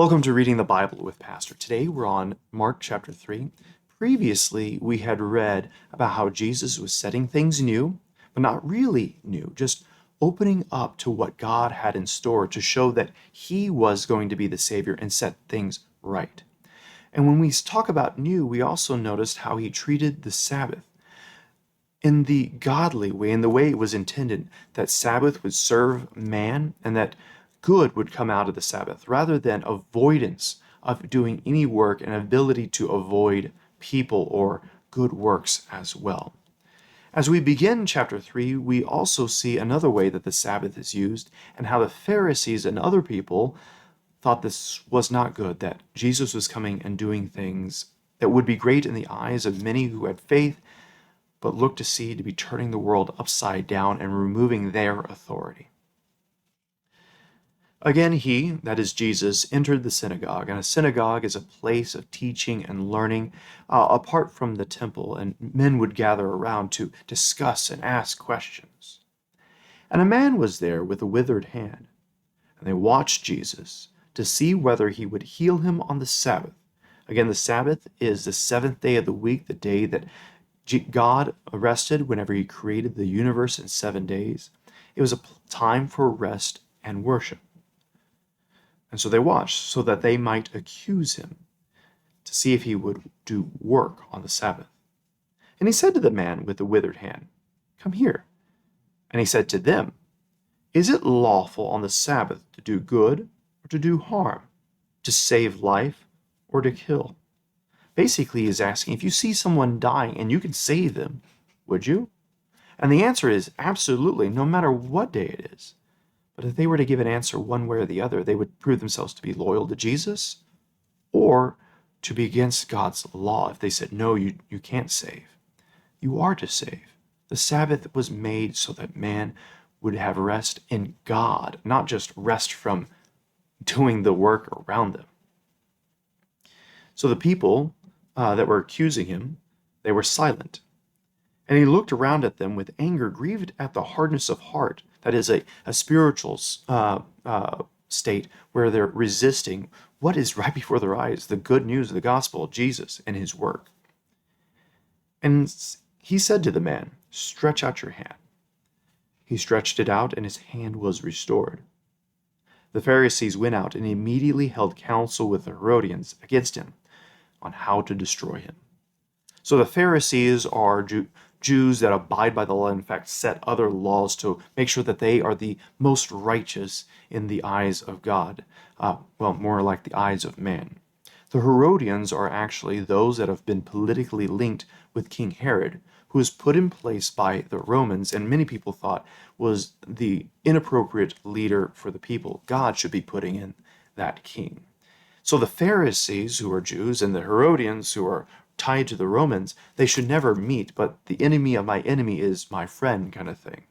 Welcome to Reading the Bible with Pastor. Today we're on Mark chapter 3. Previously, we had read about how Jesus was setting things new, but not really new, just opening up to what God had in store to show that He was going to be the Savior and set things right. And when we talk about new, we also noticed how He treated the Sabbath in the godly way, in the way it was intended, that Sabbath would serve man and that good would come out of the Sabbath rather than avoidance of doing any work and ability to avoid people or good works as well. As we begin chapter 3, we also see another way that the Sabbath is used and how the Pharisees and other people thought this was not good, that Jesus was coming and doing things that would be great in the eyes of many who had faith, but looked to see to be turning the world upside down and removing their authority. Again, he, that is Jesus, entered the synagogue, and a synagogue is a place of teaching and learning apart from the temple, and men would gather around to discuss and ask questions. And a man was there with a withered hand, and they watched Jesus to see whether he would heal him on the Sabbath. Again, the Sabbath is the seventh day of the week, the day that God rested whenever he created the universe in 7 days. It was a time for rest and worship. And so they watched so that they might accuse him to see if he would do work on the Sabbath. And he said to the man with the withered hand, "Come here." And he said to them, "Is it lawful on the Sabbath to do good or to do harm, to save life or to kill?" Basically, he's asking, if you see someone dying and you can save them, would you? And the answer is absolutely, no matter what day it is. But if they were to give an answer one way or the other, they would prove themselves to be loyal to Jesus or to be against God's law. If they said, no, you can't save. You are to save. The Sabbath was made so that man would have rest in God, not just rest from doing the work around them. So the people that were accusing him, they were silent. And he looked around at them with anger, grieved at the hardness of heart. That is a spiritual state where they're resisting what is right before their eyes, the good news of the gospel of Jesus and his work. And he said to the man, "Stretch out your hand." He stretched it out, and his hand was restored. The Pharisees went out and immediately held counsel with the Herodians against him on how to destroy him. So the Pharisees are Jews that abide by the law, in fact, set other laws to make sure that they are the most righteous in the eyes of God. More like the eyes of man. The Herodians are actually those that have been politically linked with King Herod, who was put in place by the Romans, and many people thought was the inappropriate leader for the people. God should be putting in that king. So the Pharisees, who are Jews, and the Herodians, who are tied to the Romans, they should never meet, but the enemy of my enemy is my friend kind of thing.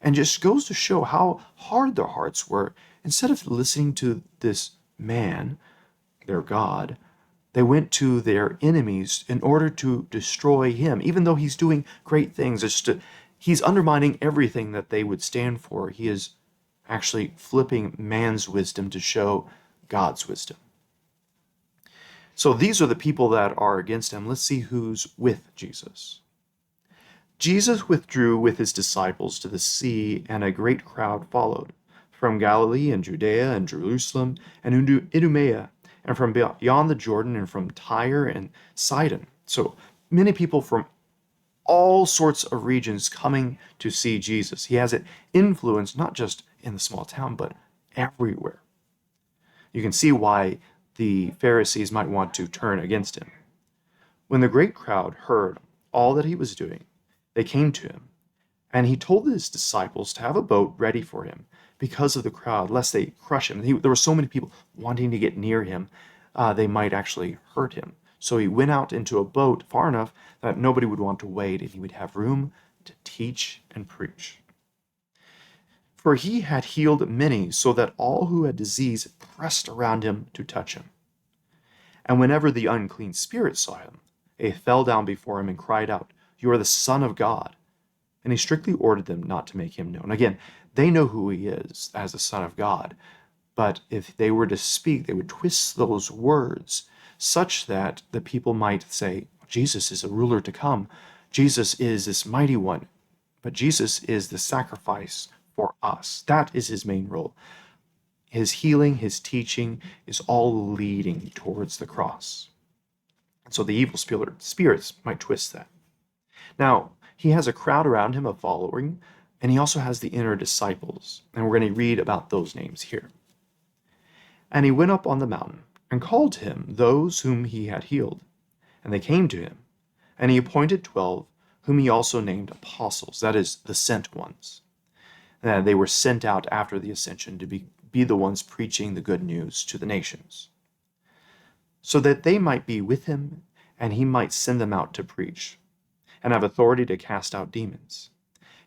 And just goes to show how hard their hearts were. Instead of listening to this man, their God, they went to their enemies in order to destroy him, even though he's doing great things. He's undermining everything that they would stand for. He is actually flipping man's wisdom to show God's wisdom. So these are the people that are against him. Let's see who's with Jesus. Jesus withdrew with his disciples to the sea, and a great crowd followed, from Galilee and Judea and Jerusalem and Idumea, and from beyond the Jordan, and from Tyre and Sidon. So many people from all sorts of regions coming to see Jesus. He has an influence not just in the small town, but everywhere. You can see why the Pharisees might want to turn against him. When the great crowd heard all that he was doing, they came to him, and he told his disciples to have a boat ready for him because of the crowd, lest they crush him. There were so many people wanting to get near him, they might actually hurt him. So he went out into a boat far enough that nobody would want to wait, and he would have room to teach and preach. For he had healed many, so that all who had disease pressed around him to touch him. And whenever the unclean spirit saw him, they fell down before him and cried out, "You are the Son of God." And he strictly ordered them not to make him known. Again, they know who he is as the Son of God. But if they were to speak, they would twist those words such that the people might say, Jesus is a ruler to come. Jesus is this mighty one. But Jesus is the sacrifice for us. That is his main role. His healing, his teaching is all leading towards the cross. And so the evil spirits might twist that. Now, he has a crowd around him, a following, and he also has the inner disciples. And we're going to read about those names here. And he went up on the mountain and called to him those whom he had healed. And they came to him. And he appointed 12, whom he also named apostles, that is, the sent ones. And they were sent out after the ascension to be the ones preaching the good news to the nations, so that they might be with him, and he might send them out to preach, and have authority to cast out demons.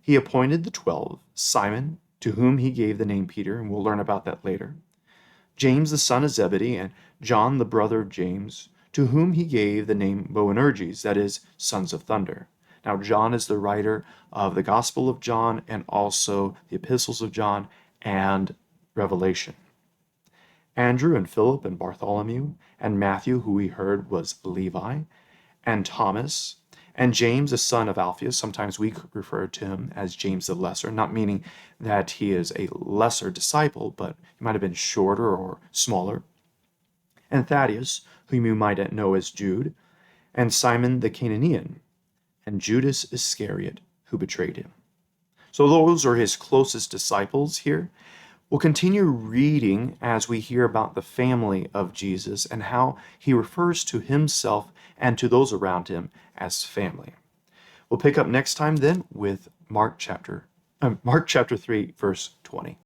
He appointed the 12, Simon, to whom he gave the name Peter, and we'll learn about that later, James the son of Zebedee, and John the brother of James, to whom he gave the name Boanerges, that is, sons of thunder. Now, John is the writer of the Gospel of John and also the Epistles of John and Revelation. Andrew and Philip and Bartholomew and Matthew, who we heard was Levi, and Thomas, and James, the son of Alphaeus. Sometimes we refer to him as James the Lesser, not meaning that he is a lesser disciple, but he might have been shorter or smaller. And Thaddeus, whom you might know as Jude, and Simon the Canaanian, and Judas Iscariot, who betrayed him. So those are his closest disciples here. We'll continue reading as we hear about the family of Jesus and how he refers to himself and to those around him as family. We'll pick up next time then with Mark chapter 3, verse 20.